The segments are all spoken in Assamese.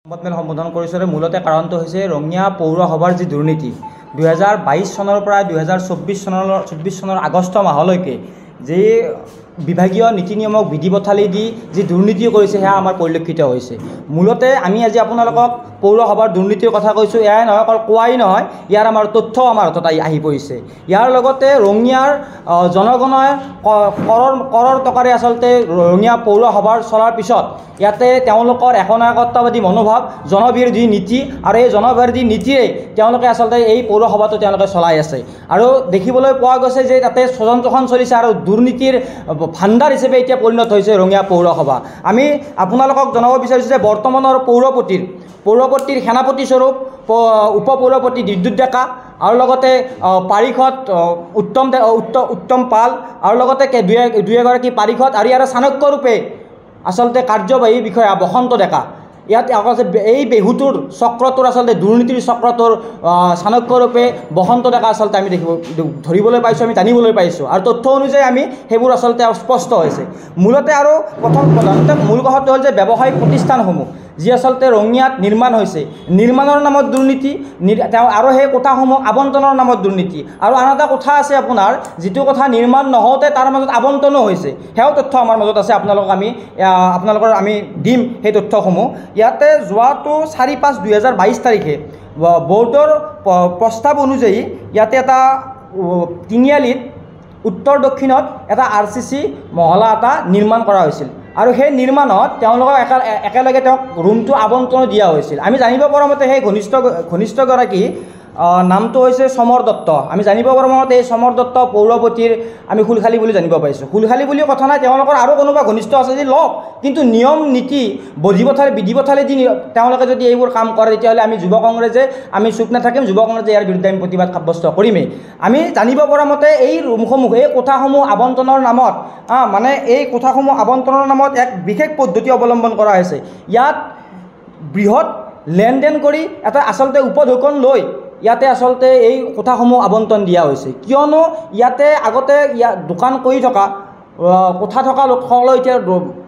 সংবাদমেল সম্বোধন কৰিছে। মূলতে কাৰণটো হৈছে ৰঙিয়া পৌৰসভাৰ যি দুৰ্নীতি 2022 চনৰ পৰা 2024 চনৰ আগষ্ট মাহলৈকে যি বিভাগীয় নীতি নিয়মক বিধি পথালি দি যি দুৰ্নীতি কৰিছে সেয়া আমাৰ পৰিলক্ষিত হৈছে। মূলতে আমি আজি আপোনালোকক পৌৰসভাৰ দুৰ্নীতিৰ কথা কৈছোঁ। এয়াই নহয়, অকল কোৱাই নহয়, ইয়াৰ আমাৰ তথ্য আমাৰ হাতত আহি পৰিছে। ইয়াৰ লগতে ৰঙিয়াৰ জনগণে কৰৰ টকাৰে আচলতে ৰঙিয়া পৌৰসভাৰ চলাৰ পিছত ইয়াতে তেওঁলোকৰ একনায়কত্ববাদী মনোভাৱ, জনবিৰোধী নীতি আৰু এই জনবিৰোধী নীতিৰে তেওঁলোকে আচলতে এই পৌৰসভাটো তেওঁলোকে চলাই আছে। আৰু দেখিবলৈ পোৱা গৈছে যে তাতে ষড়যন্ত্ৰখন চলিছে আৰু দুৰ্নীতিৰ ভাণ্ডাৰ হিচাপে এতিয়া পৰিণত হৈছে ৰঙিয়া পৌৰসভা। আমি আপোনালোকক জনাব বিচাৰিছোঁ যে বৰ্তমানৰ পৌৰপতিৰ সেনাপতিস্বৰূপ উপ পৌৰপতি বিদ্যুৎ ডেকা আৰু লগতে পাৰিষদ উত্তম পাল আৰু লগতে দুই এগৰাকী পাৰিষদ আৰু ইয়াৰ চাণক্যৰূপে আচলতে কাৰ্যবাহী বিষয়া বসন্ত ডেকা। ইয়াত এই বেহুটোৰ চক্ৰটোৰ আচলতে দুৰ্নীতিৰ চক্ৰটোৰ চাণক্যৰূপে বসন্ত ডেকা আচলতে আমি ধৰিবলৈ পাইছোঁ, আমি জানিবলৈ পাইছোঁ। আৰু তথ্য অনুযায়ী আমি সেইবোৰ আচলতে স্পষ্ট হৈছে। মূলতে আৰু প্ৰধানতে মূল কথাটো হ'ল যে ব্যৱসায়িক প্ৰতিষ্ঠানসমূহ যি আচলতে ৰঙিয়াত নিৰ্মাণ হৈছে, নিৰ্মাণৰ নামত দুৰ্নীতি, আৰু সেই কোঠাসমূহ আবণ্টনৰ নামত দুৰ্নীতি। আৰু আন এটা কথা আছে আপোনাৰ, যিটো কথা নিৰ্মাণ নহওঁতে তাৰ মাজত আবণ্টনো হৈছে, সেয়াও তথ্য আমাৰ মাজত আছে। আপোনালোকৰ আমি দিম সেই তথ্যসমূহ। ইয়াতে যোৱাটো 4/5/2022 তাৰিখে বৰ্ডৰ প্ৰস্তাৱ অনুযায়ী ইয়াতে এটা তিনিআলিত উত্তৰ দক্ষিণত এটা RCC মহলা এটা নিৰ্মাণ কৰা হৈছিল। আৰু সেই নিৰ্মাণত তেওঁলোকক একেলগে তেওঁক ৰুমটো আবণ্টন দিয়া হৈছিল। আমি জানিব পৰা মতে সেই ঘনিষ্ঠগৰাকী নামটো হৈছে সমৰ দত্ত। আমি জানিব পৰা মতে এই সমৰ দত্ত পৌৰপতিৰ আমি খুলখালী বুলি জানিব পাৰিছোঁ। খুলখালী বুলি কথা নাই, তেওঁলোকৰ আৰু কোনোবা ঘনিষ্ঠ আছে যদি লওক, কিন্তু নিয়ম নীতি বিধি পথালি দি তেওঁলোকে যদি এইবোৰ কাম কৰে তেতিয়াহ'লে আমি যুৱ কংগ্ৰেছে আমি চুপ নাথাকিম। যুৱ কংগ্ৰেছে ইয়াৰ বিৰুদ্ধে আমি প্ৰতিবাদ সাব্যস্ত কৰিমেই। আমি জানিব পৰা মতে এই ৰুমসমূহ, এই কোঠাসমূহ আবণ্টনৰ নামত এই কোঠাসমূহ আবণ্টনৰ নামত এক বিশেষ পদ্ধতি অৱলম্বন কৰা হৈছে। ইয়াত বৃহৎ লেনদেন কৰি এটা আচলতে উপঢৌকন লৈ ইয়াতে আচলতে এই কোঠাসমূহ আবণ্টন দিয়া হৈছে। কিয়নো ইয়াতে আগতে দোকান কৰি থকা কোঠা থকা লোকসকলে এতিয়া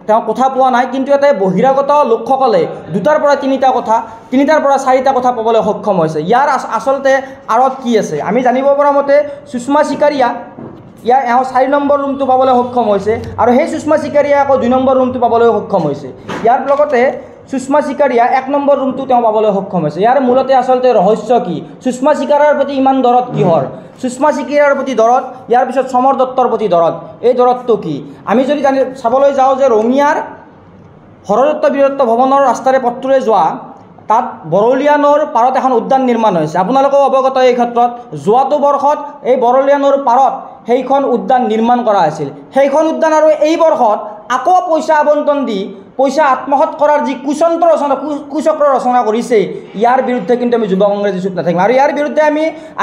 তেওঁ কোঠা পোৱা নাই, কিন্তু ইয়াতে বহিৰাগত লোকসকলে 2টাৰ পৰা 3টা কোঠা, 3টাৰ পৰা 4টা কোঠা পাবলৈ সক্ষম হৈছে। ইয়াৰ আচলতে আঁৰত কি আছে? আমি জানিব পৰা মতে সুষমা চিকাৰীয়া এওঁ 4 নম্বৰ ৰুমটো পাবলৈ সক্ষম হৈছে, আৰু সেই সুষমা চিকাৰীয়া আকৌ 2 নম্বৰ ৰুমটো পাবলৈ সক্ষম হৈছে। ইয়াৰ লগতে সুষমা চিকাৰীয়া 1 নম্বৰ ৰুমটো তেওঁ পাবলৈ সক্ষম হৈছে। ইয়াৰ মূলতে আচলতে ৰহস্য কি? সুষমা চিকাৰীৰ প্ৰতি ইমান দৰদ কিহৰ? সুষমা চিকাৰীৰ প্ৰতি দৰদ, ইয়াৰ পিছত সমৰ দত্তৰ প্ৰতি দৰদ, এই দৰদটো কি? আমি যদি চাবলৈ যাওঁ যে ৰঙিয়াৰ হৰদত্ত বীৰত্ব ভৱনৰ ৰাস্তাৰে পথটোৰে যোৱা তাত বৰলীয়া নৈৰ পাৰত এখন উদ্যান নিৰ্মাণ হৈছে। আপোনালোকেও অৱগত এই ক্ষেত্ৰত। যোৱাটো বৰ্ষত এই বৰলীয়া নৈৰ পাৰত সেইখন উদ্যান নিৰ্মাণ কৰা হৈছিল। সেইখন উদ্যান আৰু এই বৰ্ষত আকৌ পইচা আবণ্টন দি পইচা আত্মসাৎ কৰাৰ যি কুচক্ৰ ৰচনা কৰিছে, ইয়াৰ বিৰুদ্ধে কিন্তু আমি যুৱ কংগ্ৰেছে চুপ নাথাকিম। আৰু ইয়াৰ বিৰুদ্ধে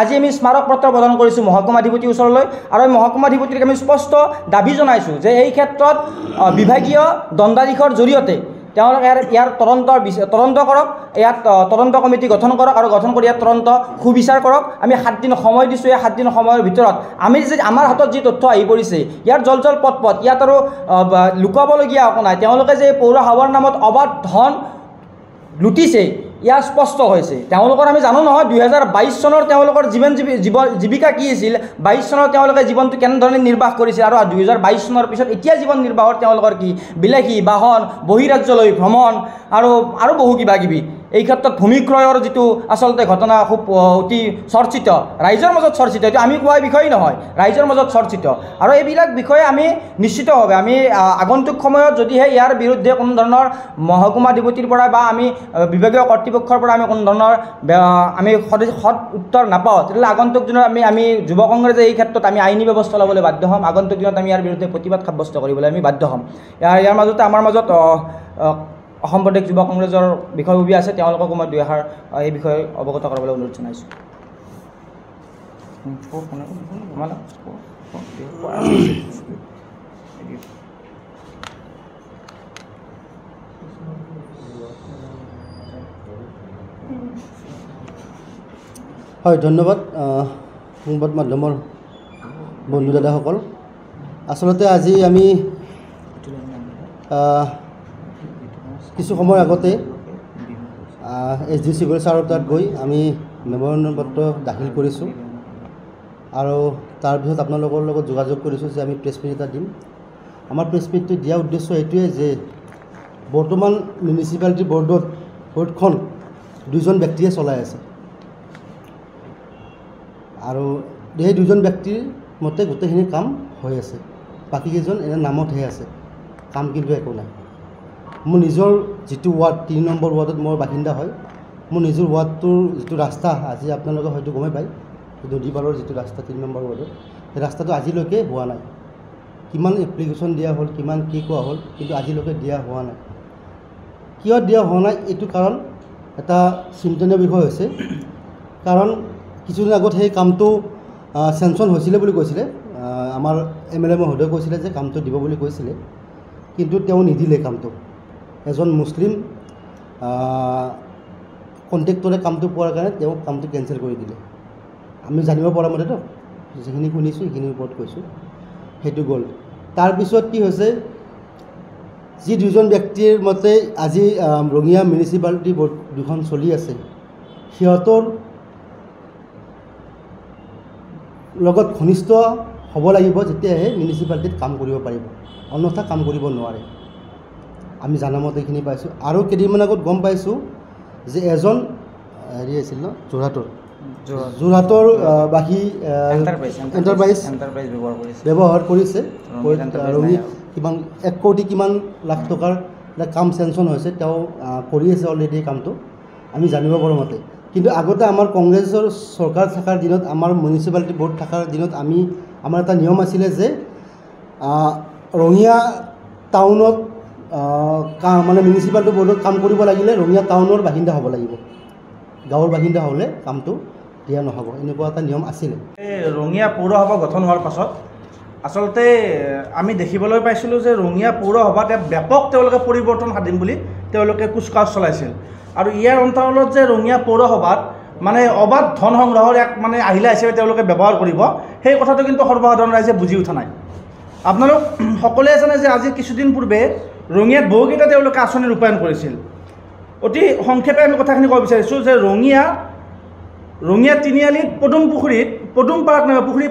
আজি আমি স্মাৰক পত্ৰ প্ৰদান কৰিছোঁ মহকুমাধিপতিৰ ওচৰলৈ। আৰু এই মহকুমাধিপতিক আমি স্পষ্ট দাবী জনাইছোঁ যে এই ক্ষেত্ৰত বিভাগীয় দণ্ডাধীশৰ জৰিয়তে তেওঁলোকে ইয়াৰ তদন্ত কৰক, ইয়াত তদন্ত কমিটি গঠন কৰক, আৰু গঠন কৰি ইয়াত তদন্ত সুবিচাৰ কৰক। আমি 7 দিন সময় দিছোঁ। এই 7 দিন সময়ৰ ভিতৰত আমাৰ হাতত যি তথ্য আহি পৰিছে, ইয়াৰ জল পট ইয়াত আৰু লুকাবলগীয়া একো নাই। তেওঁলোকে যে পৌৰসভাৰ নামত অবাধ ধন লুটিছে ইয়াৰ স্পষ্ট হৈছে। তেওঁলোকৰ আমি জানো নহয় 2022 চনৰ তেওঁলোকৰ জীৱিকা কি আছিল, 22 চনত তেওঁলোকে জীৱনটো কেনেধৰণে নিৰ্বাহ কৰিছিল, আৰু 2022 চনৰ পিছত এতিয়া জীৱন নিৰ্বাহৰ তেওঁলোকৰ কি বিলাসী বাহন, বহিৰাজ্যলৈ ভ্ৰমণ আৰু বহু কিবাকিবি। এই ক্ষেত্ৰত ভূমিক্ৰয়ৰ যিটো আচলতে ঘটনা খুব অতি চৰ্চিত, ৰাইজৰ মাজত চৰ্চিত, এইটো আমি কোৱা বিষয় নহয়, ৰাইজৰ মাজত চৰ্চিত। আৰু এইবিলাক বিষয়ে আমি নিশ্চিতভাৱে আমি আগন্তুক সময়ত যদিহে ইয়াৰ বিৰুদ্ধে কোনো ধৰণৰ মহকুমাধিপতিৰ পৰা বা আমি বিভাগীয় কৰ্তৃপক্ষৰ পৰা আমি কোনো ধৰণৰ আমি সৎ উত্তৰ নাপাওঁ, তেতিয়াহ'লে আগন্তুক দিনত আমি যুৱ কংগ্ৰেছে এই ক্ষেত্ৰত আমি আইনী ব্যৱস্থা ল'বলৈ বাধ্য হ'ম। আগন্তুক দিনত আমি ইয়াৰ বিৰুদ্ধে প্ৰতিবাদ সাব্যস্ত কৰিবলৈ আমি বাধ্য হ'ম। ইয়াৰ মাজতে আমাৰ মাজত অসম প্ৰদেশ যুৱ কংগ্ৰেছৰ বিষয়ববী আছে, তেওঁলোককো মই 2 এষাৰ এই বিষয়ে অৱগত কৰাবলৈ অনুৰোধ জনাইছোঁ। হয়, ধন্যবাদ সংবাদ মাধ্যমৰ বন্ধু দাদাসকল। আচলতে আজি আমি কিছু সময় আগতে SDO চিভিল ছাৰৰ তাত গৈ আমি মেমৰেণ্ডাম পত্ৰ দাখিল কৰিছোঁ আৰু তাৰপিছত আপোনালোকৰ লগত যোগাযোগ কৰিছোঁ যে আমি প্ৰেছ মিট এটা দিম। আমাৰ প্ৰেছ মিটটো দিয়াৰ উদ্দেশ্য এইটোৱে যে বৰ্তমান মিউনিচিপালিটি বৰ্ডখন 2জন ব্যক্তিয়ে চলাই আছে আৰু এই 2জন ব্যক্তিৰ মতে গোটেইখিনি কাম হৈ আছে, বাকীকেইজন এনে নামতহে আছে, কাম কিন্তু একো নাই। মোৰ নিজৰ যিটো ৱাৰ্ড 3 নম্বৰ ৱাৰ্ডত মোৰ বাসিন্দা হয়, মোৰ নিজৰ ৱাৰ্ডটোৰ যিটো ৰাস্তা আজি আপোনালোকে হয়তো গমেই পায়, নদী পাৰৰ যিটো ৰাস্তা 3 নম্বৰ ৱাৰ্ডত, সেই ৰাস্তাটো আজিলৈকে হোৱা নাই। কিমান এপ্লিকেশ্যন দিয়া হ'ল, কিমান কি কোৱা হ'ল, কিন্তু আজিলৈকে দিয়া হোৱা নাই। কিয় দিয়া হোৱা নাই এইটো কাৰণ এটা চিন্তনীয় বিষয় হৈছে, কাৰণ কিছুদিন আগত সেই কামটো চেংচন হৈছিলে বুলি কৈছিলে, আমাৰ MLA মহোদয়ে কৈছিলে যে কামটো দিব বুলি কৈছিলে, কিন্তু তেওঁ নিদিলে কামটো। এজন মুছলিম কণ্ট্ৰেক্টৰে কামটো পোৱাৰ কাৰণে তেওঁ কামটো কেঞ্চেল কৰি দিলে। আমি জানিব পৰা মতেতো যিখিনি শুনিছোঁ সেইখিনিৰ ওপৰত কৈছোঁ, সেইটো গ'ল। তাৰপিছত কি হৈছে, যি 2জন ব্যক্তিৰ মতে আজি ৰঙিয়া মিউনিচিপালিটি বৰ্ড 2খন চলি আছে, সিহঁতৰ লগত ঘনিষ্ঠ হ'ব লাগিব, যেতিয়াহে মিউনিচিপালিটিত কাম কৰিব পাৰিব, অন্যথা কাম কৰিব নোৱাৰে। আমি জানামতে এইখিনি পাইছোঁ। আৰু কেইদিনমান আগত গম পাইছোঁ যে এজন হেৰি আছিল ন, যোৰহাটৰ বাসী এণ্টাৰপ্ৰাইজ ব্যৱহাৰ কৰিছে, কিমান 1 কোটি কিমান লাখ টকাৰ কাম চেংচন হৈছে, তেওঁ কৰি আছে অলৰেডি কামটো আমি জানিব পৰা মতে। কিন্তু আগতে আমাৰ কংগ্ৰেছৰ চৰকাৰ থকাৰ দিনত, আমাৰ মিউনিচিপালিটি বৰ্ড থকাৰ দিনত আমাৰ এটা নিয়ম আছিলে যে ৰঙিয়া টাউনত মানে মিউনিচিপালিটি বৰ্ডত কাম কৰিব লাগিলে ৰঙিয়া টাউনৰ বাসিন্দা হ'ব লাগিব, গাঁৱৰ বাসিন্দা হ'লে কামটো দিয়া নহ'ব, এনেকুৱা এটা নিয়ম আছিলে। ৰঙিয়া পৌৰসভা গঠন হোৱাৰ পাছত আচলতে আমি দেখিবলৈ পাইছিলোঁ যে ৰঙিয়া পৌৰসভাত ব্যাপক তেওঁলোকে পৰিৱৰ্তন সাধিম বুলি তেওঁলোকে কুচকাৱাজ চলাইছিল। আৰু ইয়াৰ অন্তৰালত যে ৰঙিয়া পৌৰসভাত মানে অবাধ ধন সংগ্ৰহৰ এক মানে আহিলা হিচাপে তেওঁলোকে ব্যৱহাৰ কৰিব, সেই কথাটো কিন্তু সৰ্বসাধাৰণ ৰাইজে বুজি উঠা নাই। আপোনালোক সকলোৱে জানে যে আজি কিছুদিন পূৰ্বে ৰঙিয়াত বহুকেইটা তেওঁলোকে আঁচনি ৰূপায়ণ কৰিছিল। অতি সংক্ষেপে আমি কথাখিনি ক'ব বিচাৰিছোঁ যে ৰঙিয়া তিনিআলিত পদুম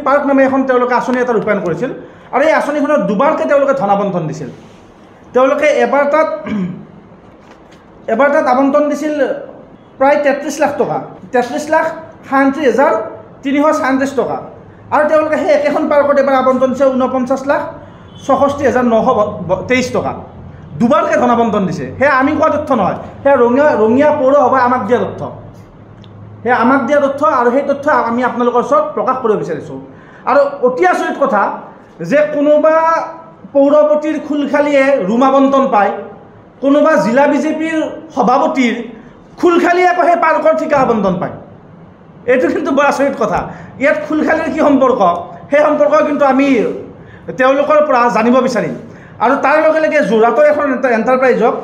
পাৰ্ক নামে এখন তেওঁলোকে আঁচনি এটা ৰূপায়ণ কৰিছিল। আৰু এই আঁচনিখনত দুবাৰকৈ তেওঁলোকে ধন আবণ্টন দিছিল। তেওঁলোকে এবাৰ তাত আবণ্টন দিছিল প্ৰায় 33 লাখ টকা, 33,37,337 টকা। আৰু তেওঁলোকে সেই একেখন পাৰ্কত এবাৰ আবণ্টন দিছে 49,66,923 টকা। দুবাৰকৈ ধন আবণ্টন দিছে। সেয়া আমি কোৱা তথ্য নহয়, সেয়া ৰঙিয়া পৌৰসভাই আমাক দিয়া তথ্য, আৰু সেই তথ্য আমি আপোনালোকৰ ওচৰত প্ৰকাশ কৰিব বিচাৰিছোঁ। আৰু অতি আচৰিত কথা যে কোনোবা পৌৰপতিৰ খুলখালিয়ে ৰুম আবণ্টন পায়, কোনোবা জিলা বিজেপিৰ সভাপতিৰ খুলখালিয়ে আকৌ সেই পাৰ্কৰ ঠিকা আবণ্টন পায়। এইটো কিন্তু বৰ আচৰিত কথা। ইয়াত খুলখালিৰ কি সম্পৰ্ক, সেই সম্পৰ্ক কিন্তু আমি তেওঁলোকৰ পৰা জানিব বিচাৰিম। আৰু তাৰ লগে লগে যোৰহাটৰ এখন এণ্টাৰপ্ৰাইজক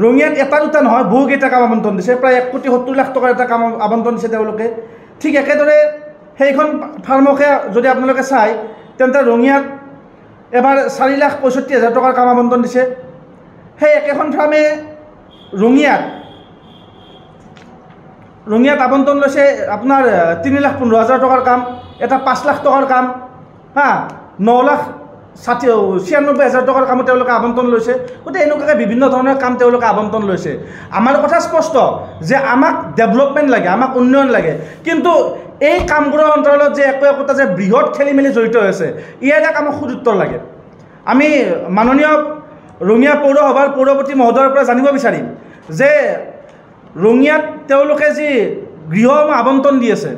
ৰঙিয়াত এটা দুটা নহয় বহুকেইটা কাম আবণ্টন দিছে, প্ৰায় 1,70,00,000 টকাৰ এটা কাম আবণ্টন দিছে তেওঁলোকে। ঠিক একেদৰে সেইখন ফাৰ্মকে যদি আপোনালোকে চায় তেন্তে ৰঙিয়াত এবাৰ 4,65,000 টকাৰ কাম আবণ্টন দিছে। সেই একেখন ফাৰ্মে ৰঙিয়াত আবণ্টন লৈছে আপোনাৰ 3,15,000 টকাৰ কাম, এটা 5 লাখ টকাৰ কাম, 9,96,000 টকাৰ কামো তেওঁলোকে আবণ্টন লৈছে। গতিকে এনেকুৱাকৈ বিভিন্ন ধৰণৰ কাম তেওঁলোকে আবণ্টন লৈছে। আমাৰ কথা স্পষ্ট যে আমাক ডেভেলপমেণ্ট লাগে, আমাক উন্নয়ন লাগে, কিন্তু এই কামবোৰৰ অন্তৰালত যে একোটা যে বৃহৎ খেলি মেলি জড়িত হৈ আছে, ইয়াৰ এক আমাক সুদুত্তৰ লাগে। আমি মাননীয় ৰঙিয়া পৌৰসভাৰ পৌৰপতি মহোদয়ৰ পৰা জানিব বিচাৰিম যে ৰঙিয়াত তেওঁলোকে যি গৃহ আবণ্টন দি আছে,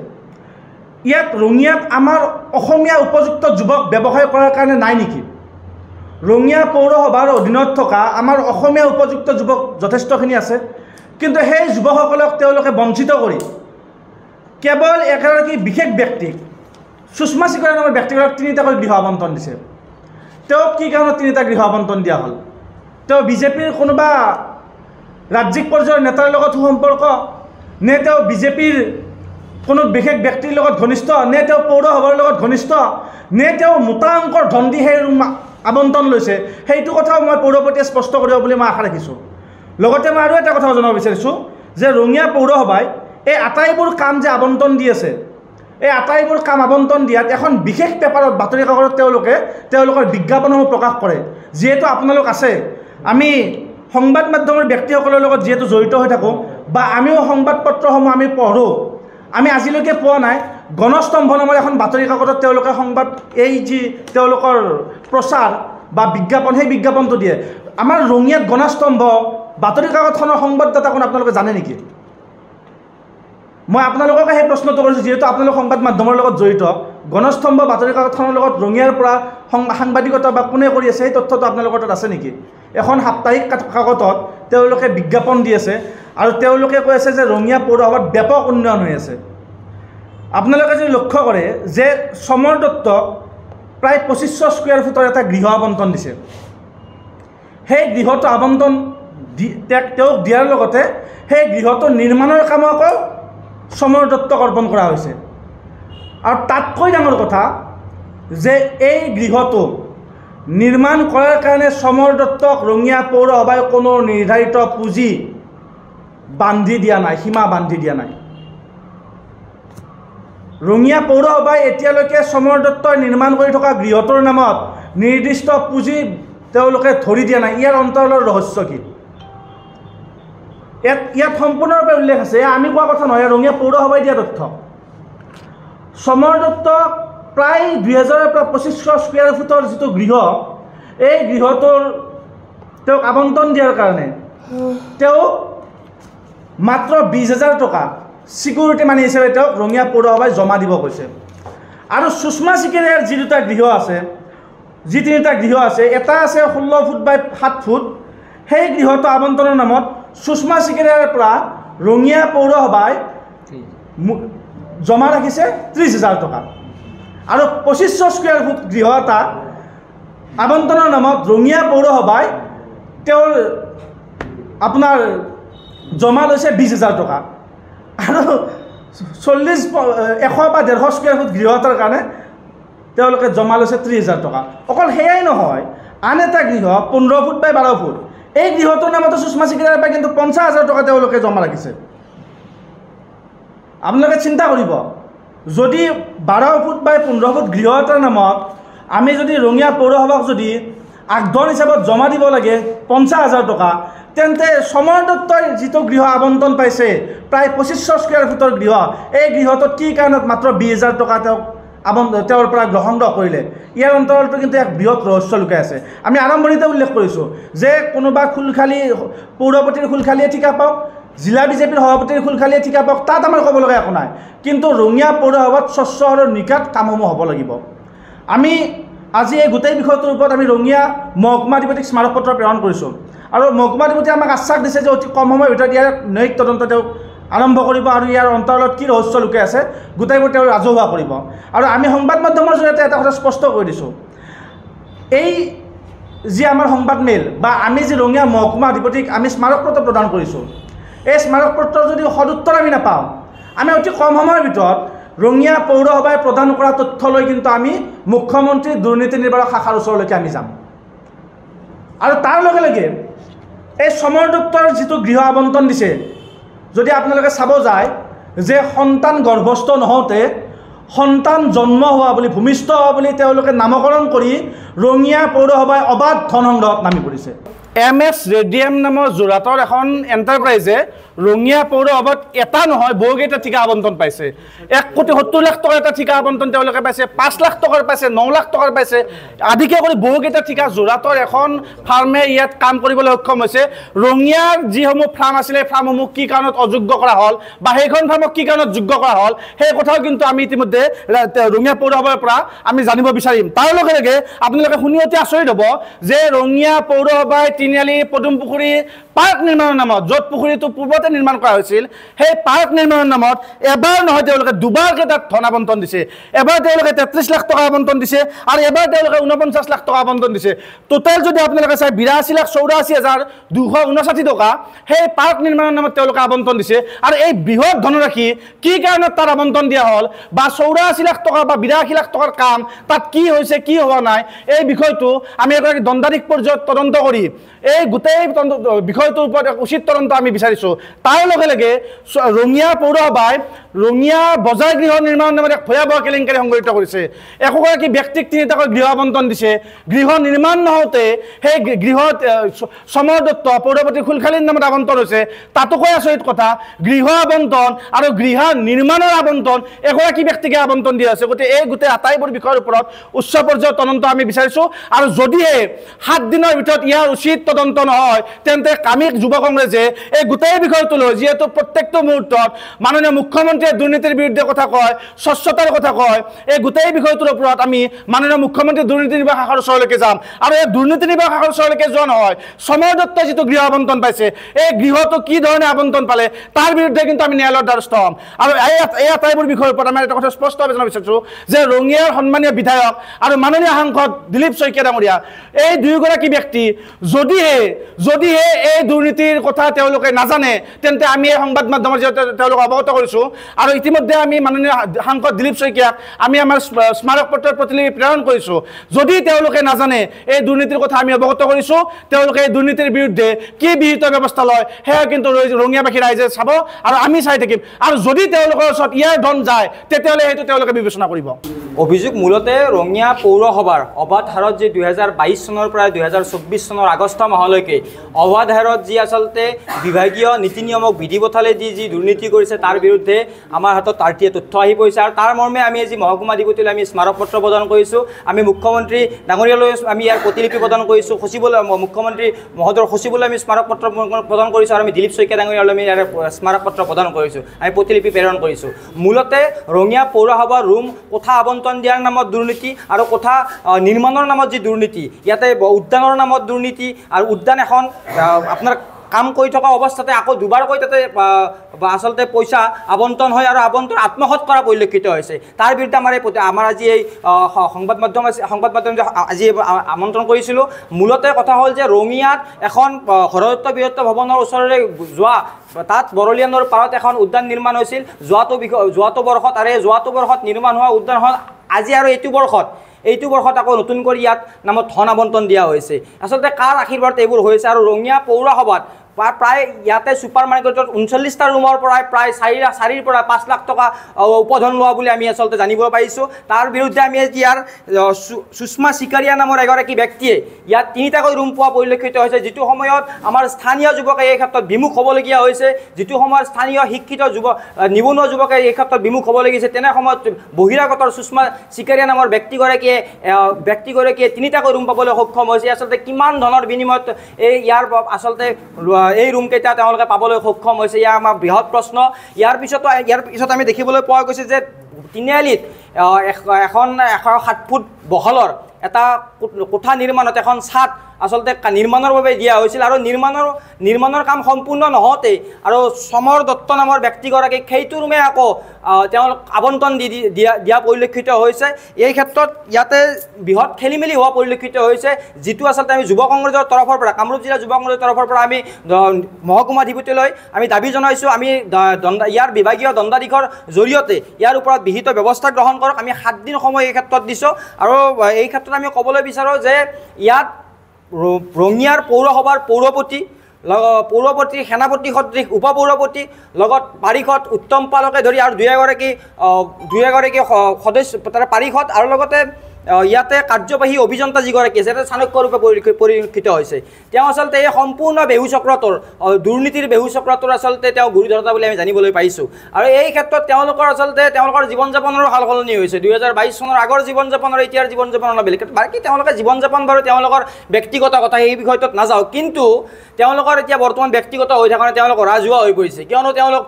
ইয়াত ৰঙিয়াত আমাৰ অসমীয়া উপযুক্ত যুৱক ব্যৱসায় কৰাৰ কাৰণে নাই নেকি? ৰঙিয়া পৌৰসভাৰ অধীনত থকা আমাৰ অসমীয়া উপযুক্ত যুৱক যথেষ্টখিনি আছে, কিন্তু সেই যুৱকসকলক তেওঁলোকে বঞ্চিত কৰি কেৱল এগৰাকী বিশেষ ব্যক্তিক, সুষমা চিকৰা নামৰ ব্যক্তিগৰাকীক 3টাকৈ গৃহ আবণ্টন দিছে। তেওঁক কি কাৰণত 3টা গৃহ আবণ্টন দিয়া হ'ল? তেওঁ বিজেপিৰ কোনোবা ৰাজ্যিক পৰ্যায়ৰ নেতাৰ লগত সুসম্পৰ্ক, নে তেওঁ বিজেপিৰ কোনো বিশেষ ব্যক্তিৰ লগত ঘনিষ্ঠ, নে তেওঁ পৌৰসভাৰ লগত ঘনিষ্ঠ, নে তেওঁ মোটা অংকৰ ধন দি সেই আবণ্টন লৈছে? সেইটো কথাও মই পৌৰপতিয়ে স্পষ্ট কৰিব বুলি মই আশা ৰাখিছোঁ। লগতে মই আৰু এটা কথা জনাব বিচাৰিছোঁ যে ৰঙিয়া পৌৰসভাই এই আটাইবোৰ কাম যে আবণ্টন দি আছে, এই আটাইবোৰ কাম আবণ্টন দিয়াত এখন বিশেষ পেপাৰত বাতৰি কাকতত তেওঁলোকৰ বিজ্ঞাপনসমূহ প্ৰকাশ কৰে। যিহেতু আপোনালোক আছে, আমি সংবাদ মাধ্যমৰ ব্যক্তিসকলৰ লগত যিহেতু জড়িত হৈ থাকোঁ বা আমিও সংবাদ পত্ৰসমূহ আমি পঢ়োঁ, আমি আজিলৈকে পোৱা নাই গণস্তম্ভ নামৰ এখন বাতৰি কাকতত তেওঁলোকে সংবাদ এই যি তেওঁলোকৰ প্ৰচাৰ বা বিজ্ঞাপন, সেই বিজ্ঞাপনটো দিয়ে। আমাৰ ৰঙিয়াত গণস্তম্ভ বাতৰি কাকতখনৰ সংবাদদাতা কোন আপোনালোকে জানে নেকি? মই আপোনালোককে সেই প্ৰশ্নটো কৰিছোঁ, যিহেতু আপোনালোক সংবাদ মাধ্যমৰ লগত জড়িত, গণস্তম্ভ বাতৰি কাকতখনৰ লগত ৰঙিয়াৰ পৰা সাংবাদিকতা বা কোনে কৰি আছে সেই তথ্যটো আপোনালোকৰ তাত আছে নেকি? এখন সাপ্তাহিক কাকতত তেওঁলোকে বিজ্ঞাপন দি আছে আৰু তেওঁলোকে কৈ আছে যে ৰঙিয়া পৌৰসভাত ব্যাপক উন্নয়ন হৈ আছে। আপোনালোকে যদি লক্ষ্য কৰে যে সমৰ দত্তক প্ৰায় 2500 স্কুৱেৰ ফুটৰ এটা গৃহ আবণ্টন দিছে। সেই গৃহটো আবণ্টন তেওঁক দিয়াৰ লগতে সেই গৃহটো নিৰ্মাণৰ কামকো সমৰ দত্তক অৰ্পণ কৰা হৈছে। আৰু তাতকৈ ডাঙৰ কথা যে এই গৃহটো নিৰ্মাণ কৰাৰ কাৰণে সমৰ দত্তক ৰঙিয়া পৌৰসভাই কোনো নিৰ্ধাৰিত পুঁজি বান্ধি দিয়া নাই, সীমা বান্ধি দিয়া নাই। ৰঙিয়া পৌৰসভাই এতিয়ালৈকে সমৰ দত্তই নিৰ্মাণ কৰি থকা গৃহটোৰ নামত নিৰ্দিষ্ট পুঁজি তেওঁলোকে ধৰি দিয়া নাই। ইয়াৰ অন্তৰালৰ ৰহস্য কি? ইয়াত সম্পূৰ্ণৰূপে উল্লেখ আছে, আমি কোৱা কথা নহয়, ৰঙিয়া পৌৰসভাই দিয়া তথ্য। সমৰ দত্তক প্ৰায় 2000 পৰা 2500 স্কুৱেৰ ফুটৰ যিটো গৃহ, এই গৃহটোৰ তেওঁক আবণ্টন দিয়াৰ কাৰণে তেওঁ মাত্ৰ 20,000 টকা ছিকিউৰিটি মানি হিচাপে তেওঁক ৰঙিয়া পৌৰসভাই জমা দিব কৈছে। আৰু সুষমা চিকেৰিয়াৰ যি তিনিটা গৃহ আছে, এটা আছে 16 ফুট বাই 7 ফুট, সেই গৃহটো আবণ্টনৰ নামত সুষমা চিকেৰিয়াৰ পৰা ৰঙিয়া পৌৰসভাই জমা ৰাখিছে 30,000 টকা। আৰু 2500 স্কুৱেৰ ফুট গৃহ এটা আবণ্টনৰ নামত ৰঙিয়া পৌৰসভাই তেওঁৰ আপোনাৰ জমা লৈছে 20,000 টকা। আৰু 100 বা 150 স্কুৱেৰ ফুট গৃহ এটাৰ কাৰণে তেওঁলোকে জমা লৈছে 30,000 টকা। অকল সেয়াই নহয়, আন এটা গৃহ 15 ফুট বাই 12 ফুট, এই গৃহটোৰ নামতো সুষমা চিকেৰিয়াৰ পৰা কিন্তু 50,000 টকা তেওঁলোকে জমা ৰাখিছে। আপোনালোকে চিন্তা কৰিব, যদি 12 ফুট বাই 15 ফুট গৃহ এটাৰ নামত আমি যদি ৰঙিয়া পৌৰসভাক যদি আগধন হিচাপত জমা দিব লাগে 50,000 টকা, তেন্তে সমৰ দত্তই যিটো গৃহ আবণ্টন পাইছে প্ৰায় 2500 স্কুৱেৰ ফুটৰ গৃহ, এই গৃহটোত কি কাৰণত মাত্ৰ 20,000 টকা তেওঁৰ পৰা সংগ্ৰহ কৰিলে? ইয়াৰ অন্তৰালটো কিন্তু এক বৃহৎ ৰহস্য লুকাই আছে। আমি আৰম্ভণিতে উল্লেখ কৰিছোঁ যে কোনোবা খুলখালী পৌৰপতিৰ খুলখালীয়ে ঠিকা পাওক, জিলা বিজেপিৰ সভাপতিৰ খুলখালীয়ে ঠিকা পাওক, তাত আমাৰ ক'ব লগা একো নাই। কিন্তু ৰঙিয়া পৌৰসভাত স্বচ্ছ আৰু নিকাট কামসমূহ হ'ব লাগিব। আমি আজি এই গোটেই বিষয়টোৰ ওপৰত আমি ৰঙিয়া মহকুমাধিপতিক স্মাৰকপত্ৰ প্ৰেৰণ কৰিছোঁ আৰু মহকুমাধিপতিয়ে আমাক আশ্বাস দিছে যে অতি কম সময়ৰ ভিতৰত ইয়াৰ ন্যায়িক তদন্ত তেওঁ আৰম্ভ কৰিব আৰু ইয়াৰ অন্তৰালত কি ৰহস্য লুকাই আছে গোটেইবোৰ তেওঁ ৰাজহুৱা কৰিব। আৰু আমি সংবাদ মাধ্যমৰ জৰিয়তে এটা কথা স্পষ্ট কৰি দিছোঁ, এই যি আমাৰ সংবাদ মেল বা আমি যি ৰঙিয়া মহকুমাধিপতিক আমি স্মাৰকপত্ৰ প্ৰদান কৰিছোঁ, এই স্মাৰকপত্ৰৰ যদি সদুত্তৰ আমি নাপাওঁ, আমি অতি কম সময়ৰ ভিতৰত ৰঙিয়া পৌৰসভাই প্ৰদান কৰা তথ্য লৈ কিন্তু আমি মুখ্যমন্ত্ৰী দুৰ্নীতি নিবাৰক শাখাৰ ওচৰলৈকে আমি যাম। আৰু তাৰ লগে লগে এই সমৰ দত্তৰ যিটো গৃহ আবণ্টন দিছে, যদি আপোনালোকে চাব যায় যে সন্তান গৰ্ভস্থ নহওঁতে সন্তান জন্ম হোৱা বুলি, ভূমিষ্ঠ হোৱা বুলি তেওঁলোকে নামকৰণ কৰি ৰঙিয়া পৌৰসভাই অবাধ ধন সংগ্ৰহত নামি পৰিছে। MS ৰেডিয়াম নামৰ যোৰহাটৰ এখন এণ্টাৰপ্ৰাইজে ৰঙিয়া পৌৰসভাত এটা নহয় বহুকেইটা ঠিকা আবণ্টন পাইছে। 1,70,00,000 টকাৰ এটা ঠিকা আবণ্টন তেওঁলোকে পাইছে, 5 লাখ টকাৰ পাইছে, 9 লাখ টকাৰ পাইছে, আদিকে কৰি বহুকেইটা ঠিকা যোৰহাটৰ এখন ফাৰ্মে ইয়াত কাম কৰিবলৈ সক্ষম হৈছে। ৰঙিয়াৰ যিসমূহ ফাৰ্ম আছিলে, ফাৰ্মসমূহ কি কাৰণত অযোগ্য কৰা হ'ল বা সেইখন ফাৰ্মক কি কাৰণত যোগ্য কৰা হ'ল, সেই কথাও কিন্তু আমি ইতিমধ্যে ৰঙিয়া পৌৰসভাৰ পৰা আমি জানিব বিচাৰিম। তাৰ লগে লগে আপোনালোকে শুনি অতি আচৰিত হ'ব যে ৰঙিয়া পৌৰসভাই তিনিআলি পদুমপুখুৰী পাৰ্ক নিৰ্মাণৰ নামত, য'ত পুখুৰীটো পূৰ্বতে নিৰ্মাণ কৰা হৈছিল, সেই পাৰ্ক নিৰ্মাণৰ নামত এবাৰ নহয় তেওঁলোকে দুবাৰকৈ তাত ধন আবণ্টন দিছে। এবাৰ তেওঁলোকে 33 লাখ টকা আবণ্টন দিছে আৰু এবাৰ তেওঁলোকে 49 লাখ টকা আবণ্টন দিছে। টোটেল যদি আপোনালোকে চাই 82,84,259 টকা সেই পাৰ্ক নিৰ্মাণৰ নামত তেওঁলোকে আবণ্টন দিছে। আৰু এই বৃহৎ ধনৰাশি কি কাৰণত তাত আবণ্টন দিয়া হ'ল বা 84 লাখ টকা বা 82 লাখ টকাৰ কাম তাত কি হৈছে, কি হোৱা নাই, এই বিষয়টো আমি এগৰাকী দণ্ডাধীশ পৰ্যায়ত তদন্ত কৰি এই গোটেই বিষয়টোৰ ওপৰত উচিত তদন্ত আমি বিচাৰিছোঁ। তাৰ লগে লগে ৰঙিয়া পৌৰসভাই ৰঙিয়া বজাৰ গৃহ নিৰ্মাণ নামত এক ভয়াৱহ কেলেংকাৰী সংঘটিত কৰিছে। একোগৰাকী ব্যক্তিক 3টাকৈ গৃহ আবণ্টন দিছে। গৃহ নিৰ্মাণ নহওঁতে সেই গৃহত সমৰ দত্ত পৌৰপতিৰ খুলখালীৰ নামত আবণ্টন হৈছে। তাতোকৈ আচৰিত কথা, গৃহ আবণ্টন আৰু গৃহ নিৰ্মাণৰ আবণ্টন এগৰাকী ব্যক্তিকে আবণ্টন দিয়া হৈছে। গতিকে এই গোটেই আটাইবোৰ বিষয়ৰ ওপৰত উচ্চ পৰ্যায়ৰ তদন্ত আমি বিচাৰিছোঁ। আৰু যদিহে 7 দিনৰ ভিতৰত ইয়াৰ উচিত তদন্ত নহয়, তেন্তে আমি যুৱ কংগ্ৰেছে এই গোটেই বিষয়টো লৈ, যিহেতু প্ৰত্যেকটো মুহূৰ্তত মাননীয় মুখ্যমন্ত্ৰীয়ে দুৰ্নীতিৰ বিৰুদ্ধে কথা কয়, স্বচ্ছতাৰ কথা কয়, এই গোটেই বিষয়টোৰ ওপৰত আমি মাননীয় মুখ্যমন্ত্ৰী দুৰ্নীতি নিৰ্বাহ শাখাৰ ওচৰলৈকে যাম। আৰু এই দুৰ্নীতি নিৰ্বাহ শাখাৰ ওচৰলৈকে যোৱা নহয়, সমৰ দত্তই যিটো গৃহ আবণ্টন পাইছে, এই গৃহটো কি ধৰণে আবণ্টন পালে তাৰ বিৰুদ্ধে কিন্তু আমি ন্যায়ালয়ৰ দ্বাৰস্থ হ'ম। আৰু এই আটাইবোৰ বিষয়ৰ ওপৰত আমি এটা কথা স্পষ্টভাৱে জনাব বিচাৰিছোঁ যে ৰঙিয়াৰ সন্মানীয় বিধায়ক আৰু মাননীয় সাংসদ দিলীপ শইকীয়া ডাঙৰীয়া, এই দুয়োগৰাকী ব্যক্তি যদিহে এই দুৰ্নীতিৰ কথা তেওঁলোকে নাজানে, তেন্তে আমি এই সংবাদ মাধ্যমৰ জৰিয়তে তেওঁলোকক অৱগত কৰিছোঁ। আৰু ইতিমধ্যে আমি মাননীয় সাংসদ দিলীপ শইকীয়াক আমি আমাৰ স্মাৰক পত্ৰৰ প্ৰতিলিপি প্ৰেৰণ কৰিছোঁ। যদি তেওঁলোকে নাজানে, এই দুৰ্নীতিৰ কথা আমি অৱগত কৰিছোঁ। তেওঁলোকে এই দুৰ্নীতিৰ বিৰুদ্ধে কি বিহিত ব্যৱস্থা লয় সেয়া কিন্তু ৰঙিয়াবাসী ৰাইজে চাব আৰু আমি চাই থাকিম। আৰু যদি তেওঁলোকৰ ওচৰত ইয়াৰ ধন যায়, তেতিয়াহ'লে সেইটো তেওঁলোকে বিবেচনা কৰিব। অভিযোগ মূলতে ৰঙিয়া পৌৰসভাৰ অবাধ হাৰত যি 2022 চনৰ পৰা 2024 চনৰ আগষ্ট মাহলৈকে অবাধ হাৰত যি আচলতে বিভাগীয় নীতি নিয়মক বিধি পথালে যি দুৰ্নীতি কৰিছে, তাৰ বিৰুদ্ধে আমাৰ হাতত RTA তথ্য আহি পৰিছে। আৰু তাৰ মৰ্মে আমি আজি মহকুমা ডিপুটিলৈ আমি স্মাৰক পত্ৰ প্ৰদান কৰিছোঁ। আমি মুখ্যমন্ত্ৰী ডাঙৰীয়ালৈ আমি ইয়াৰ প্ৰতিলিপি প্ৰদান কৰিছোঁ। মুখ্যমন্ত্ৰী মহোদয়ৰ সচিবলৈ আমি স্মাৰক পত্ৰ প্ৰদান কৰিছোঁ। আৰু আমি দিলীপ শইকীয়া ডাঙৰীয়ালৈ আমি ইয়াৰ স্মাৰক পত্ৰ প্ৰদান কৰিছোঁ, আমি প্ৰতিলিপি প্ৰেৰণ কৰিছোঁ। মূলতে ৰঙিয়া পৌৰসভাৰ ৰুম কোঠা আবণ্টন দিয়াৰ নামত দুৰ্নীতি আৰু কোঠা নিৰ্মাণৰ নামত যি দুৰ্নীতি, ইয়াতে উদ্যানৰ নামত দুৰ্নীতি। আৰু উদ্যান এখন আপোনাৰ কাম কৰি থকা অৱস্থাতে আকৌ দুবাৰকৈ তাতে আচলতে পইচা আবণ্টন হয় আৰু আবণ্টন আত্মসাৎ কৰা পৰিলক্ষিত হৈছে। তাৰ বিৰুদ্ধে আমাৰ আজি এই সংবাদ মাধ্যম আজি আমন্ত্ৰণ কৰিছিলোঁ। মূলতে কথা হ'ল যে ৰঙিয়াত এখন সৰদত্ত বীৰত্ব ভৱনৰ ওচৰৰে যোৱা তাত বৰলীয়ানৰ পাৰত এখন উদ্যান নিৰ্মাণ হৈছিল যোৱাটো বৰ্ষত। আৰু এই যোৱাটো বৰ্ষত নিৰ্মাণ হোৱা উদ্যানখন আজি আৰু এইটো বৰ্ষত আকৌ নতুন কৰি ইয়াত নামত ধন আবণ্টন দিয়া হৈছে। আচলতে কাৰ আশীৰ্বাদ এইবোৰ হৈছে? আৰু ৰঙিয়া পৌৰসভাত প্ৰায় ইয়াতে ছুপাৰ মাৰ্কেটত 39টা ৰুমৰ পৰাই প্ৰায় 4 পৰা 5 লাখ টকা উপধন লোৱা বুলি আমি আচলতে জানিব পাৰিছোঁ। তাৰ বিৰুদ্ধে আমি ইয়াৰ সুষমা চিকাৰীয়া নামৰ এগৰাকী ব্যক্তিয়ে ইয়াত 3টাকৈ ৰুম পোৱা পৰিলক্ষিত হৈছে, যিটো সময়ত আমাৰ স্থানীয় যুৱকে এই ক্ষেত্ৰত বিমুখ হ'বলগীয়া হৈছে। যিটো সময়ত স্থানীয় শিক্ষিত নিবনুৱা যুৱকে এই ক্ষেত্ৰত বিমুখ হ'ব লাগিছে, তেনে সময়ত বহিৰাগতৰ সুষমা চিকাৰীয়া নামৰ ব্যক্তিগৰাকীয়ে 3টাকৈ ৰুম পাবলৈ সক্ষম হৈছে। আচলতে কিমান ধনৰ বিনিময়ত ইয়াৰ আচলতে এই ৰুমকেইটা তেওঁলোকে পাবলৈ সক্ষম হৈছে, ইয়াৰ আমাৰ বৃহৎ প্ৰশ্ন। ইয়াৰ পিছত আমি দেখিবলৈ পোৱা গৈছে যে তিনিআলিত এখন 107 ফুট বহলৰ এটা কোঠা নিৰ্মাণত এখন ছাদ আচলতে নিৰ্মাণৰ বাবে দিয়া হৈছিল। আৰু নিৰ্মাণৰ কাম সম্পূৰ্ণ নহওঁতেই আৰু সমৰ দত্ত নামৰ ব্যক্তিগৰাকীক সেইটো ৰুমে আকৌ তেওঁলোক আবণ্টন দিয়া পৰিলক্ষিত হৈছে। এই ক্ষেত্ৰত ইয়াতে বৃহৎ খেলিমেলি হোৱা পৰিলক্ষিত হৈছে, যিটো আচলতে আমি যুৱ কংগ্ৰেছৰ তৰফৰ পৰা, কামৰূপ জিলা যুৱ কংগ্ৰেছৰ তৰফৰ পৰা আমি মহকুমা ডিপুটিলৈ আমি দাবী জনাইছোঁ। আমি ইয়াৰ বিভাগীয় দণ্ডাধীশৰ জৰিয়তে ইয়াৰ ওপৰত বিহিত ব্যৱস্থা গ্ৰহণ কৰক। আমি 7 দিন সময় এই ক্ষেত্ৰত দিছোঁ। আৰু এই ক্ষেত্ৰত আমি ক'বলৈ বিচাৰোঁ যে ইয়াত ৰঙিয়াৰ পৌৰসভাৰ পৌৰপতি সেনাপতি সদৃশ উপপৌৰপতি লগত পাৰিষদ উত্তম পালকে ধৰি আৰু দুই এগৰাকী সদস্য তাৰে পাৰিষদ আৰু লগতে ইয়াতে কাৰ্যবাহী অভিযন্তা যিগৰাকী আছে, এটা চাণক্যৰূপে পৰিলক্ষিত হৈছে। তেওঁ আচলতে এই সম্পূৰ্ণ বেহু চক্ৰটোৰ দুৰ্নীতিৰ বেহু চক্ৰটোৰ আচলতে তেওঁ গুৰিধৰ্তা বুলি আমি জানিবলৈ পাইছোঁ। আৰু এই ক্ষেত্ৰত তেওঁলোকৰ জীৱন যাপনৰো সাল সলনি হৈছে। 2022 চনৰ আগৰ জীৱন যাপন আৰু এতিয়াৰ জীৱন যাপন অলপ বেলেগ। বাকী তেওঁলোকে জীৱন যাপন বাৰু তেওঁলোকৰ ব্যক্তিগত কথা, সেই বিষয়টোত নাযাওঁ, কিন্তু তেওঁলোকৰ এতিয়া বৰ্তমান ব্যক্তিগত হৈ থকা তেওঁলোকৰ ৰাজহুৱা হৈ পৰিছে। কিয়নো তেওঁলোক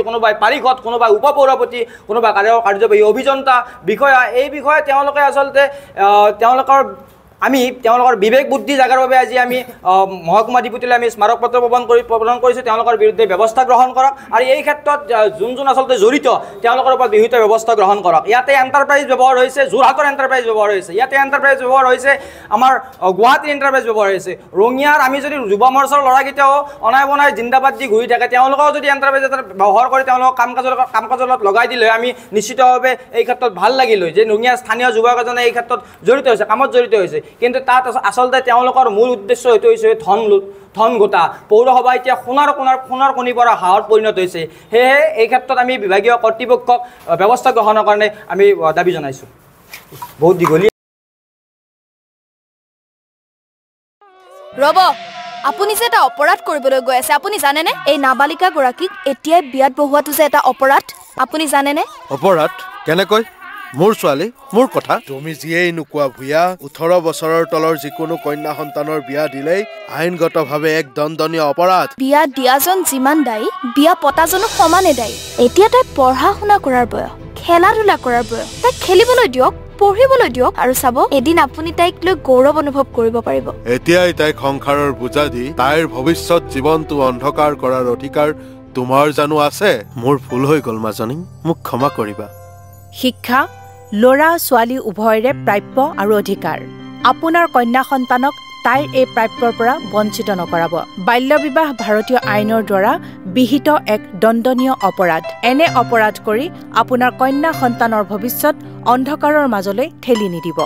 কোনোবাই পাৰিষদ, কোনোবাই উপপৌৰপতি, কোনোবাই কাৰ্যবাহী অভিযন্তা বিষয়া। এই বিষয়ে তেওঁলোকে আচলতে তেওঁলোকৰ বিবেক বুদ্ধি জাগাৰ বাবে আজি আমি মহকুমা ডিপুটিলৈ আমি স্মাৰক পত্ৰ প্ৰদান কৰিছোঁ। তেওঁলোকৰ বিৰুদ্ধে ব্যৱস্থা গ্ৰহণ কৰক। আৰু এই ক্ষেত্ৰত যোন আচলতে জড়িত তেওঁলোকৰ ওপৰত বিহিত ব্যৱস্থা গ্ৰহণ কৰক। ইয়াতে এণ্টাৰপ্ৰাইজ ব্যৱহাৰ হৈছে, যোৰহাটৰ এণ্টাৰপ্ৰাইজ ব্যৱহাৰ হৈছে, ইয়াতে এণ্টাৰপ্ৰাইজ ব্যৱহাৰ হৈছে, আমাৰ গুৱাহাটীৰ এণ্টাৰপ্ৰাইজ ব্যৱহাৰ হৈছে। ৰঙিয়াৰ আমি যদি যুৱ মৰ্চাৰ ল'ৰাকেইটাও অনাই বনাই জিন্দাবাদ দি ঘূৰি থাকে, তেওঁলোকেও যদি এণ্টাৰপ্ৰাইজ এটা ব্যৱহাৰ কৰি তেওঁলোকক কাম কাজৰ লগত লগাই দিলে আমি নিশ্চিতভাৱে এই ক্ষেত্ৰত ভাল লাগিল হয় যে ৰঙিয়াৰ স্থানীয় যুৱক এজনে এই ক্ষেত্ৰত জড়িত হৈছে, কামত জড়িত হৈছে। কিন্তু তাত আচলতে তেওঁলোকৰ মূল উদ্দেশ্য এইটো হৈছে ধন গোটা। পৌৰসভা এতিয়া সোণৰ কণীৰ পৰা হাঁহত পৰিণত হৈছে। সেয়েহে এই ক্ষেত্ৰত আমি বিভাগীয় কৰ্তৃপক্ষক ব্যৱস্থা গ্ৰহণৰ কাৰণে আমি দাবী জনাইছোঁ। বহুত দীঘলীয়া। ৰ'ব, আপুনি যে এটা অপৰাধ কৰিবলৈ গৈ আছে, আপুনি জানেনে এই নাবালিকাগৰাকীক এতিয়াই বিয়াত বহোৱাটো যে এটা অপৰাধ, আপুনি জানেনে? অপৰাধ কেনেকৈ? মোৰ ছোৱালী, মোৰ কথা। তুমি যিয়েই নোকোৱা ভূঞা, 18 বছৰৰ তলৰ যিকোনো কন্যা সন্তানৰ বিয়া দিলেই আইনগতভাৱে এক দণ্ডনীয় অপৰাধ। বিয়া দিয়াজন যিমান দায়ী, বিয়া পতাজনো সমানে দায়ী। এতিয়া তাই পঢ়া শুনা কৰাৰ বয়স, খেলা ধূলা কৰাৰ বয়স। তাইক খেলিবলৈ দিয়ক, পঢ়িবলৈ দিয়ক, আৰু চাব এদিন আপুনি তাইক লৈ গৌৰৱ অনুভৱ কৰিব পাৰিব। এতিয়াই তাইক সংসাৰৰ বোজা দি তাইৰ ভৱিষ্যত জীৱনটো অন্ধকাৰ কৰাৰ অধিকাৰ তোমাৰ জানো আছে? মোৰ ভুল হৈ গ'ল মাজনী, মোক ক্ষমা কৰিবা। শিক্ষা ল'ৰা ছোৱালী উভয়ৰে প্ৰাপ্য আৰু অধিকাৰ। আপোনাৰ কন্যা সন্তানক তাইৰ এই প্ৰাপ্যৰ পৰা বঞ্চিত নকৰাব। বাল্য বিবাহ ভাৰতীয় আইনৰ দ্বাৰা বিহিত এক দণ্ডনীয় অপৰাধ। এনে অপৰাধ কৰি আপোনাৰ কন্যা সন্তানৰ ভৱিষ্যত অন্ধকাৰৰ মাজলৈ ঠেলি নিদিব।